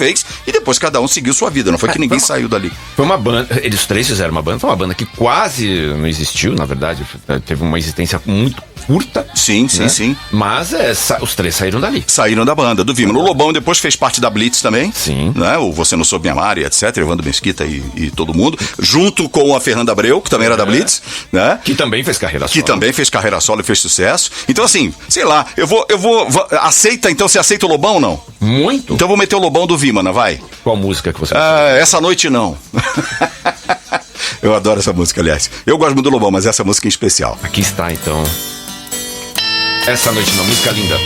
fez e depois cada um seguiu sua vida. Não foi que ninguém saiu dali. Foi uma banda, eles três fizeram uma banda, foi uma banda que quase não existiu, na verdade. Teve uma existência muito curta. Sim, sim, né? sim. Mas os três saíram dali. Saíram da banda, do Vimano. O Lobão depois fez parte da Blitz também. Sim. Né? O Você Não Soube Me Amar e etc. Evandro Mesquita e todo mundo. Junto com a Fernanda Abreu, que também era da Blitz. Né? Que também fez carreira solo. Que também fez carreira solo e fez sucesso. Então assim, sei lá, eu vou aceita, então você aceita o Lobão ou não? Muito. Então eu vou meter o Lobão do Vimana, vai. Qual música que você Essa Noite Não. Eu adoro essa música, aliás. Eu gosto muito do Lobão, mas essa música em especial. Aqui está, então. Essa Noite Não, música linda.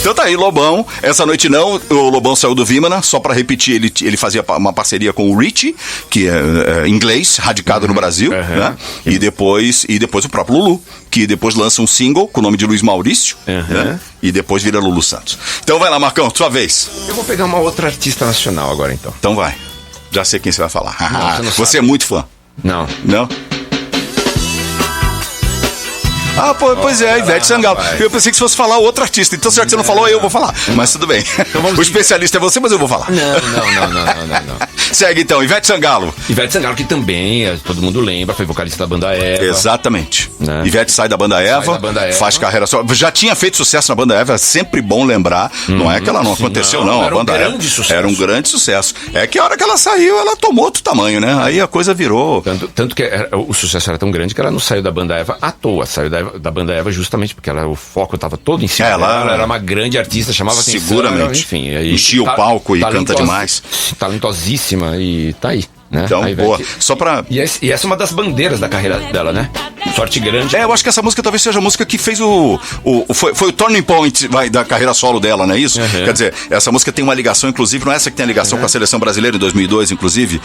Então tá aí, Lobão. Essa Noite Não, o Lobão saiu do Vimana. Só pra repetir, ele fazia uma parceria com o Richie, que é inglês, radicado no Brasil, né? E depois o próprio Lulu, que depois lança um single com o nome de Luiz Maurício, né? E depois vira Lulu Santos. Então vai lá, Marcão, sua vez. Eu vou pegar uma outra artista nacional agora, então. Então vai. Já sei quem você vai falar. Não, você é muito fã. Não. Não? Pois é, Ivete Sangalo. Eu pensei que você fosse falar outro artista. Então, já que você não falou, eu vou falar. Mas tudo bem. Então, o especialista é você, mas eu vou falar. Não. Segue então, Ivete Sangalo. Ivete Sangalo, que também, todo mundo lembra, foi vocalista da banda Eva. Exatamente. Né? Ivete sai da banda Eva, faz carreira só. Já tinha feito sucesso na banda Eva, é sempre bom lembrar. Não é que ela não aconteceu, não. A banda era um grande sucesso. Era um grande sucesso. É que a hora que ela saiu, ela tomou outro tamanho, né? Aí a coisa virou. Tanto que o sucesso era tão grande que ela não saiu da banda Eva à toa. Saiu da banda Eva justamente porque o foco estava todo em cima dela. Ela era uma grande artista, chamava atenção. Seguramente. Enfim, aí, enchia o palco e canta demais. Talentosíssima e tá aí. Né? Então, boa. Só pra... E essa é uma das bandeiras da carreira dela, né? Sorte Grande. Eu acho que essa música talvez seja a música que fez foi o turning point da carreira solo dela, não é isso? Quer dizer, essa música tem uma ligação, inclusive, não é essa que tem a ligação com a seleção brasileira em 2002, inclusive,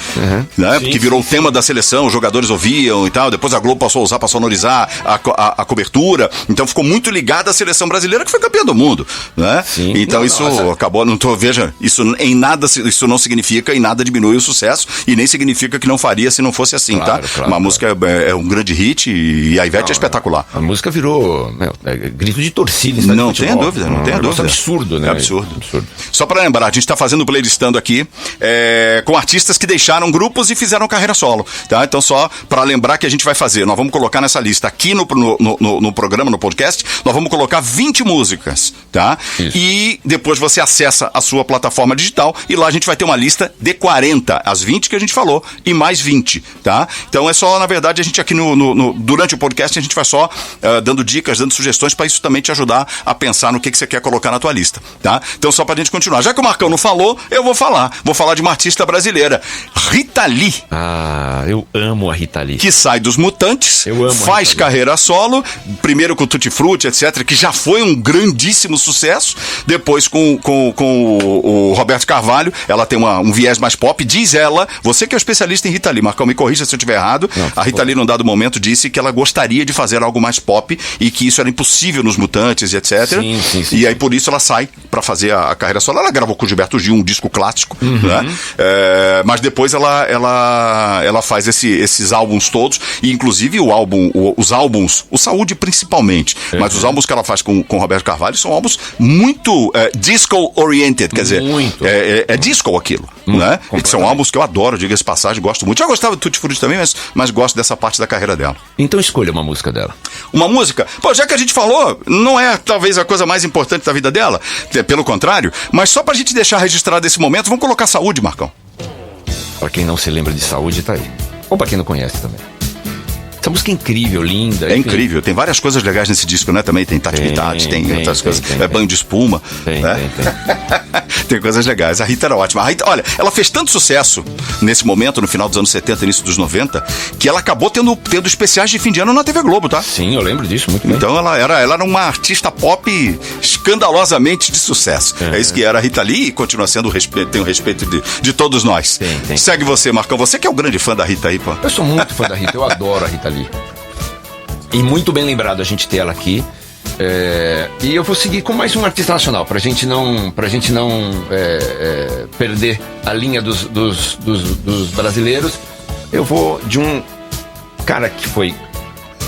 né? Porque virou o tema da seleção, os jogadores ouviam e tal, depois a Globo passou a usar pra sonorizar a cobertura, então ficou muito ligada à seleção brasileira, que foi campeã do mundo, né? Sim. Então acabou, veja, isso não significa, em nada diminui o sucesso, e nem significa que não faria se não fosse assim, claro, tá? Claro, uma música é um grande hit e a Ivete é espetacular. A música virou grito de torcida. Não tenha dúvida, não tenha dúvida. É absurdo, né? É absurdo. Só pra lembrar, a gente tá fazendo playlistando aqui com artistas que deixaram grupos e fizeram carreira solo, tá? Então só pra lembrar que a gente vai fazer, nós vamos colocar nessa lista aqui no programa, no podcast, nós vamos colocar 20 músicas, tá? Isso. E depois você acessa a sua plataforma digital e lá a gente vai ter uma lista de 40, as 20 que a gente falou, e mais 20, tá? Então é só, na verdade, a gente aqui durante o podcast, a gente vai só dando dicas, dando sugestões pra isso também te ajudar a pensar no que você quer colocar na tua lista, tá? Então só pra gente continuar. Já que o Marcão não falou, eu vou falar. Vou falar de uma artista brasileira, Rita Lee. Eu amo a Rita Lee. Que sai dos Mutantes, faz carreira solo, primeiro com Tutti Frutti, etc., que já foi um grandíssimo sucesso. Depois com o Roberto Carvalho, ela tem um viés mais pop, diz ela, você que é o especialista em Rita Lee, Marcão, me corrija se eu estiver errado. A Rita Lee, num dado momento, disse que ela gostaria de fazer algo mais pop e que isso era impossível nos Mutantes e etc. Sim. E aí, por isso, ela sai pra fazer a carreira solo. Ela gravou com o Gilberto Gil um disco clássico, né? Mas depois ela faz esses álbuns todos, e inclusive os álbuns, o Saúde principalmente, mas os álbuns que ela faz com o Roberto Carvalho são álbuns muito disco-oriented, quer dizer, é disco aquilo, né? E são álbuns que eu adoro, diga-se passagem, gosto muito. Já gostava de Tutti Frutti também, mas gosto dessa parte da carreira dela. Então escolha uma música dela. Uma música? Pô, já que a gente falou, não é talvez a coisa mais importante da vida dela, pelo contrário, mas só pra gente deixar registrado esse momento, vamos colocar Saúde, Marcão. Pra quem não se lembra de Saúde, tá aí. Ou pra quem não conhece também. Essa música é incrível, linda. É incrível, tem várias coisas legais nesse disco, né? Também tem Tati, tem outras coisas. Banho de espuma. Tem. Tem coisas legais. A Rita era ótima. A Rita, olha, ela fez tanto sucesso nesse momento, no final dos anos 70, início dos 90, que ela acabou tendo especiais de fim de ano na TV Globo, tá? Sim, eu lembro disso muito bem. Então ela era uma artista pop escandalosamente de sucesso. É isso que era a Rita Lee e continua sendo tem o respeito de todos nós. Tem. Segue você, Marcão. Você que é o grande fã da Rita aí, pô. Eu sou muito fã da Rita, eu adoro a Rita Lee. E muito bem lembrado a gente ter ela aqui. E eu vou seguir com mais um artista nacional, pra gente não perder a linha dos brasileiros. Eu vou de um cara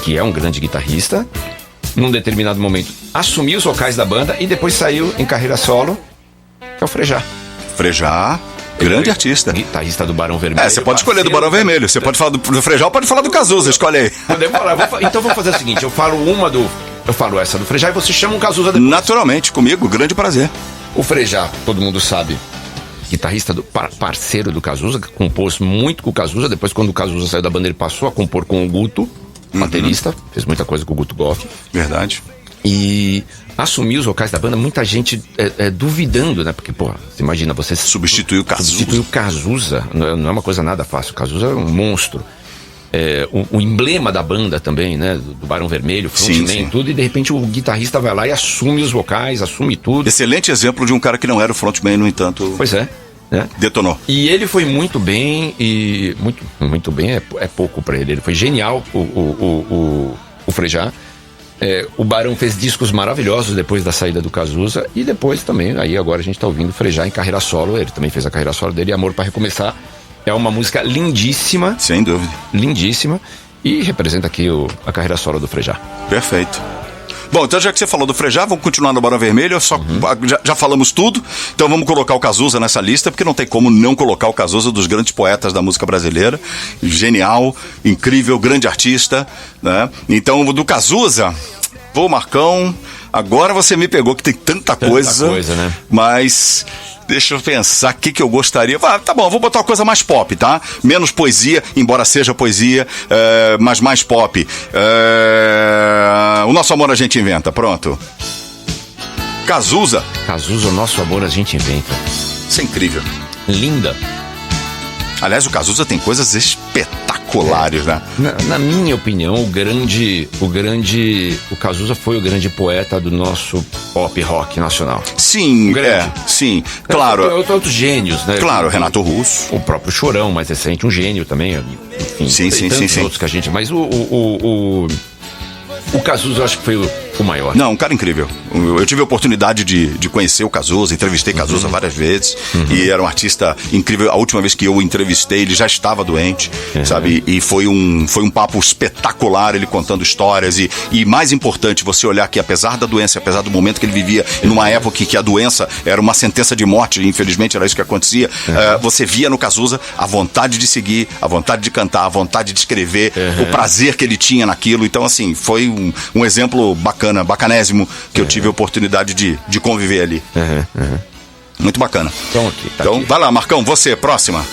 que é um grande guitarrista, num determinado momento assumiu os vocais da banda e depois saiu em carreira solo, que é o Frejá. Frejá, grande artista. Guitarrista do Barão Vermelho. Você pode escolher do Barão Vermelho. Você pode falar do Frejá ou pode falar do Cazuza, escolhe aí. Então vamos fazer o seguinte, eu falo essa do Frejá e você chama um Cazuza depois. Naturalmente, comigo, grande prazer. O Frejá, todo mundo sabe, guitarrista parceiro do Cazuza, que compôs muito com o Cazuza. Depois, quando o Cazuza saiu da banda, ele passou a compor com o Guto, baterista, fez muita coisa com o Guto Goff. Verdade. E assumiu os vocais da banda, muita gente duvidando, né? Porque, você imagina, você substituir o Cazuza. Substituir o Cazuza não é uma coisa nada fácil. O Cazuza é um monstro. O emblema da banda também, né? Do Barão Vermelho, frontman e tudo. E de repente o guitarrista vai lá e assume os vocais, assume tudo. Excelente exemplo de um cara que não era o frontman, no entanto. Pois é. Detonou. E ele foi muito bem, e muito bem é pouco pra ele. Ele foi genial, o Frejá. O Barão fez discos maravilhosos depois da saída do Cazuza. E depois também, aí agora a gente tá ouvindo Frejá em carreira solo. Ele também fez a carreira solo dele, Amor Pra Recomeçar. É uma música lindíssima. Sem dúvida. Lindíssima. E representa aqui a carreira solo do Frejá. Perfeito. Bom, então já que você falou do Frejá, vamos continuar no Barão Vermelho. Já falamos tudo. Então vamos colocar o Cazuza nessa lista, porque não tem como não colocar o Cazuza, dos grandes poetas da música brasileira. Genial, incrível, grande artista, né? Então, do Cazuza, Marcão, agora você me pegou que tem tanta coisa, né? Mas deixa eu pensar o que eu gostaria. Tá bom, vou botar uma coisa mais pop, tá? Menos poesia, embora seja poesia, mas mais pop. O Nosso Amor a Gente Inventa, pronto. Cazuza, O Nosso Amor a Gente Inventa. Isso é incrível. Linda. Aliás, o Cazuza tem coisas espetaculares, né? Na minha opinião, o Cazuza foi o grande poeta do nosso pop rock nacional. Sim, sim, claro. Outros gênios, né? Claro, Renato Russo. O próprio Chorão, mais recente, um gênio também. Enfim, sim. outros que a gente... Mas o Cazuza eu acho que foi o maior. Não, um cara incrível. Eu tive a oportunidade de conhecer o Cazuza, entrevistei Cazuza várias vezes, e era um artista incrível. A última vez que eu o entrevistei, ele já estava doente, sabe? E foi um papo espetacular, ele contando histórias, e mais importante, você olhar que apesar da doença, apesar do momento que ele vivia, numa época que a doença era uma sentença de morte, infelizmente era isso que acontecia, você via no Cazuza a vontade de seguir, a vontade de cantar, a vontade de escrever, o prazer que ele tinha naquilo. Então, assim, foi um exemplo bacanésimo, que eu tive a oportunidade de conviver ali. Muito bacana. Então, vai lá, Marcão, você, próxima.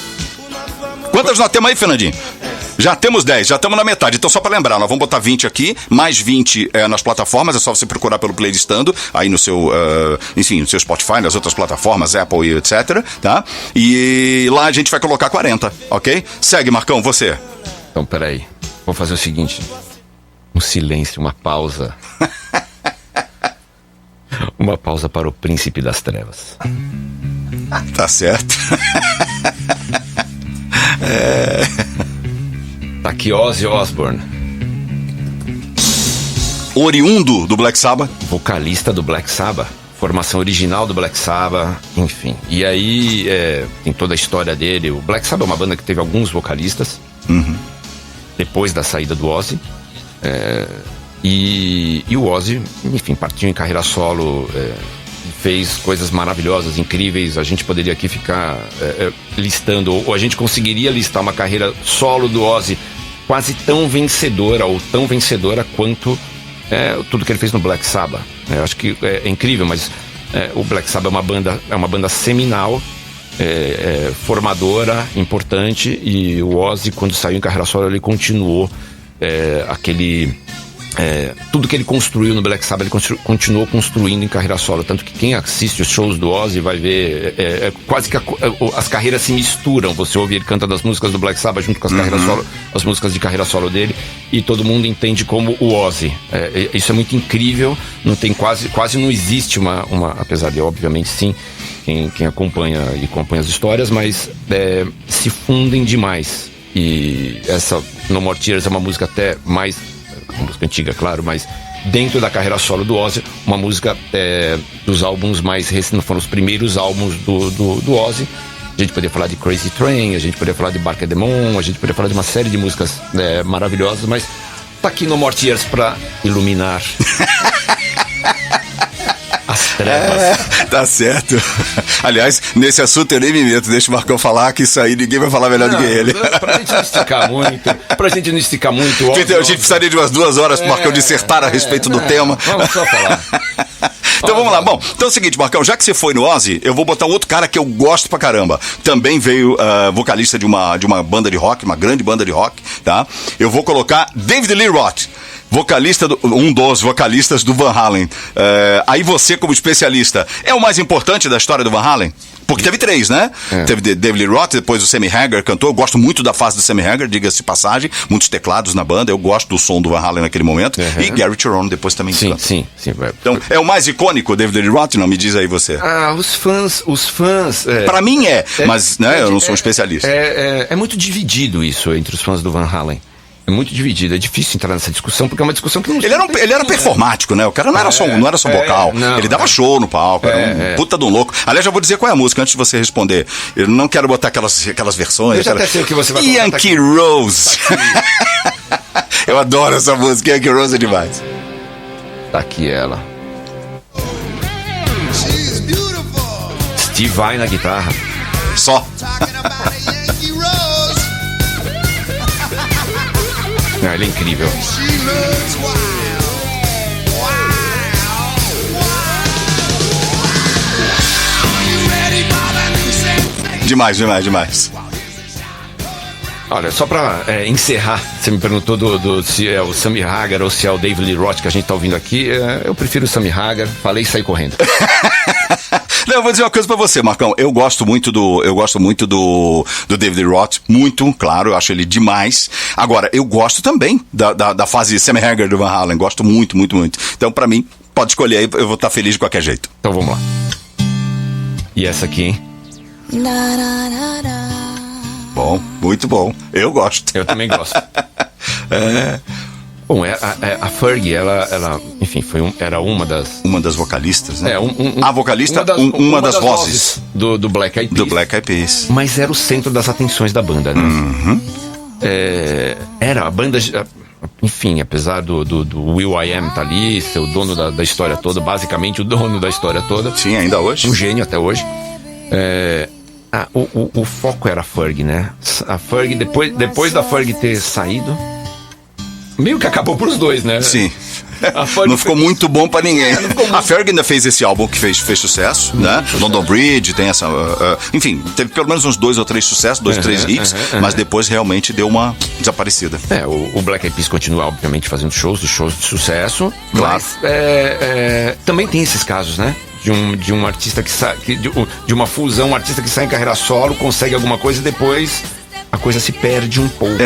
Quantas nós temos aí, Fernandinho? Já temos 10, já estamos na metade. Então, só para lembrar, nós vamos botar 20 aqui, mais 20 nas plataformas. É só você procurar pelo Playlistando, aí no seu, enfim, no seu Spotify, nas outras plataformas, Apple e etc, tá? E lá a gente vai colocar 40, ok? Segue, Marcão, você. Então, peraí. Vou fazer o seguinte. Um silêncio, uma pausa. Uma pausa para o Príncipe das Trevas. Tá certo. Tá aqui Ozzy Osbourne. Oriundo do Black Sabbath. Vocalista do Black Sabbath. Formação original do Black Sabbath, enfim. E aí tem toda a história dele. O Black Sabbath é uma banda que teve alguns vocalistas. Depois da saída do Ozzy. E o Ozzy, enfim, partiu em carreira solo, fez coisas maravilhosas, incríveis. A gente poderia aqui ficar listando, ou a gente conseguiria listar uma carreira solo do Ozzy quase tão vencedora, ou tão vencedora quanto tudo que ele fez no Black Sabbath. Eu acho que é incrível, mas o Black Sabbath é uma banda seminal, formadora, importante, e o Ozzy, quando saiu em carreira solo, ele continuou tudo que ele construiu no Black Sabbath, ele continuou construindo em carreira solo. Tanto que quem assiste os shows do Ozzy vai ver quase que as carreiras se misturam. Você ouve ele canta das músicas do Black Sabbath junto com as carreiras solo, as músicas de carreira solo dele, e todo mundo entende como o Ozzy. Isso é muito incrível. Não tem quase não existe uma apesar de obviamente sim, quem acompanha as histórias, mas se fundem demais. E essa No More Tears é uma música até mais, uma música antiga, claro, mas dentro da carreira solo do Ozzy, uma música dos álbuns mais recentes, foram os primeiros álbuns do Ozzy. A gente poderia falar de Crazy Train, a gente poderia falar de Bark at the Moon, a gente poderia falar de uma série de músicas maravilhosas, mas tá aqui No More Tears pra iluminar As trevas. Tá certo. Aliás, nesse assunto eu nem me meto. Deixa o Marcão falar, que isso aí ninguém vai falar melhor do que ele. Pra gente não esticar muito. A gente precisaria de umas 2 horas pro Marcão dissertar a respeito do tema. Vamos só falar. Então vamos lá. Bom, então é o seguinte, Marcão, já que você foi no Ozzy, eu vou botar um outro cara que eu gosto pra caramba. Também veio vocalista de uma banda de rock, uma grande banda de rock, tá? Eu vou colocar David Lee Roth, um dos vocalistas do Van Halen. Aí você, como especialista, é o mais importante da história do Van Halen? Porque teve 3, né? Teve David Lee Roth, depois o Sammy Hagar cantou. Eu gosto muito da fase do Sammy Hagar, diga-se de passagem. Muitos teclados na banda. Eu gosto do som do Van Halen naquele momento. E Gary Cherone depois também canta. Sim. Então, é o mais icônico, David Lee Roth? Não, me diz aí você. Os fãs... Pra mim mas né, eu não sou um especialista. É muito dividido isso entre os fãs do Van Halen. É muito dividido, é difícil entrar nessa discussão, porque é uma discussão que não... Ele era performático, né? O cara não era só vocal. Ele dava show no palco, era um puta de um louco. Aliás, já vou dizer qual é a música antes de você responder. Eu não quero botar aquelas versões. Eu já até sei o que você vai colocar. Yankee Rose. Eu adoro essa música, Yankee Rose é demais. Tá aqui ela. Steve Vai na guitarra. Só. Ele é incrível. Demais. Olha, só pra encerrar, você me perguntou se é o Sammy Hagar ou se é o David Lee Roth que a gente tá ouvindo aqui. Eu prefiro o Sammy Hagar, falei e saí correndo. Não, eu vou dizer uma coisa pra você, Marcão. Eu gosto muito do David Lee Roth, muito, claro, eu acho ele demais. Agora, eu gosto também da fase Sammy Hagar do Van Halen, gosto muito. Então, pra mim, pode escolher aí, eu vou estar feliz de qualquer jeito. Então, vamos lá. E essa aqui, hein? Bom, muito bom. Eu gosto. Eu também gosto. Bom, a Fergie, ela enfim, era uma das vocalistas, né? A vocalista, uma das vozes do Black Eyed Peas. Do Black Eyed Peas. Mas era o centro das atenções da banda, né? Uhum. Era a banda, enfim, apesar do will.i.am tá ali, ser o dono da história toda, basicamente o dono da história toda. Sim, ainda hoje. Um gênio até hoje. O foco era a Fergie, né? A Fergie, depois da Fergie ter saído, meio que acabou pros dois, né? Sim. Não ficou muito bom pra ninguém. A Fergie ainda fez esse álbum que fez sucesso, né? London Bridge, tem essa... enfim, teve pelo menos uns 2 ou 3 sucessos, 2 ou 3 hits, mas depois realmente deu uma desaparecida. O Black Eyed Peas continua, obviamente, fazendo shows de sucesso. Claro. Mas também tem esses casos, né? De um artista que sai... De uma fusão, um artista que sai em carreira solo, consegue alguma coisa e depois... a coisa se perde um pouco.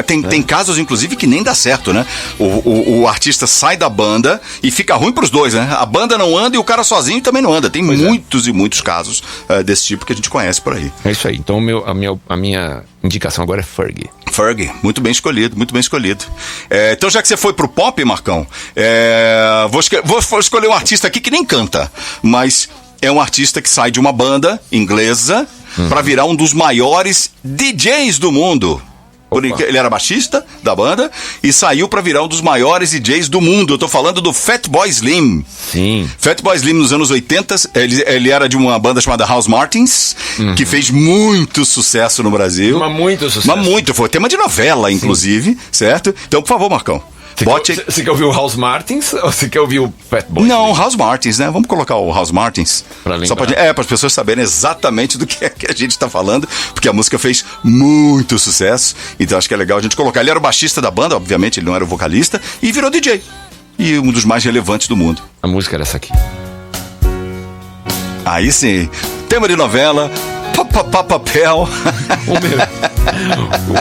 Tem casos, inclusive, que nem dá certo, né? O artista sai da banda e fica ruim pros dois, né? A banda não anda e o cara sozinho também não anda. Tem muitos e muitos casos desse tipo que a gente conhece por aí. É isso aí. Então a minha indicação agora é Fergie. Fergie, muito bem escolhido. Então, já que você foi pro pop, Marcão, vou escolher um artista aqui que nem canta, mas é um artista que sai de uma banda inglesa pra virar um dos maiores DJs do mundo. Ele era baixista da banda e saiu pra virar um dos maiores DJs do mundo. Eu tô falando do Fatboy Slim. Sim. Fatboy Slim nos anos 80, ele era de uma banda chamada House Martins, que fez muito sucesso no Brasil. Mas muito sucesso. Foi tema de novela, inclusive, certo? Então, por favor, Marcão. Você quer ouvir o House Martins ou você quer ouvir o Fatboy? Não, House Martins, né? Vamos colocar o House Martins. Só para as pessoas saberem exatamente do que a gente tá falando, porque a música fez muito sucesso, então acho que é legal a gente colocar. Ele era o baixista da banda, obviamente, ele não era o vocalista, e virou DJ. E um dos mais relevantes do mundo. A música era essa aqui. Aí sim, tema de novela, papel.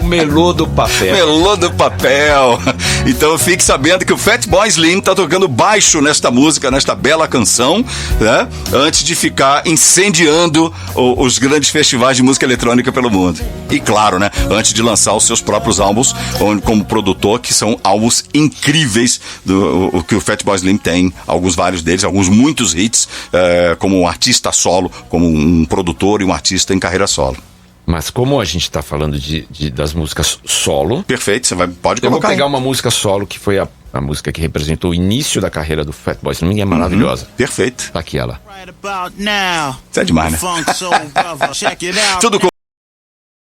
O melô do papel. Melô do papel. Então fique sabendo que o Fatboy Slim tá tocando baixo nesta música, nesta bela canção, né? Antes de ficar incendiando os grandes festivais de música eletrônica pelo mundo. E claro, né? Antes de lançar os seus próprios álbuns, como produtor, que são álbuns incríveis o que o Fatboy Slim tem. Vários deles, muitos hits, como um artista solo, como um produtor e um artista em carreira solo. Mas como a gente está falando das músicas solo... Perfeito, pode colocar. Eu vou pegar uma música solo que foi a música que representou o início da carreira do Fatboy Slim, é maravilhosa. Perfeito. Tá aqui ela. Isso é demais, né? Tudo com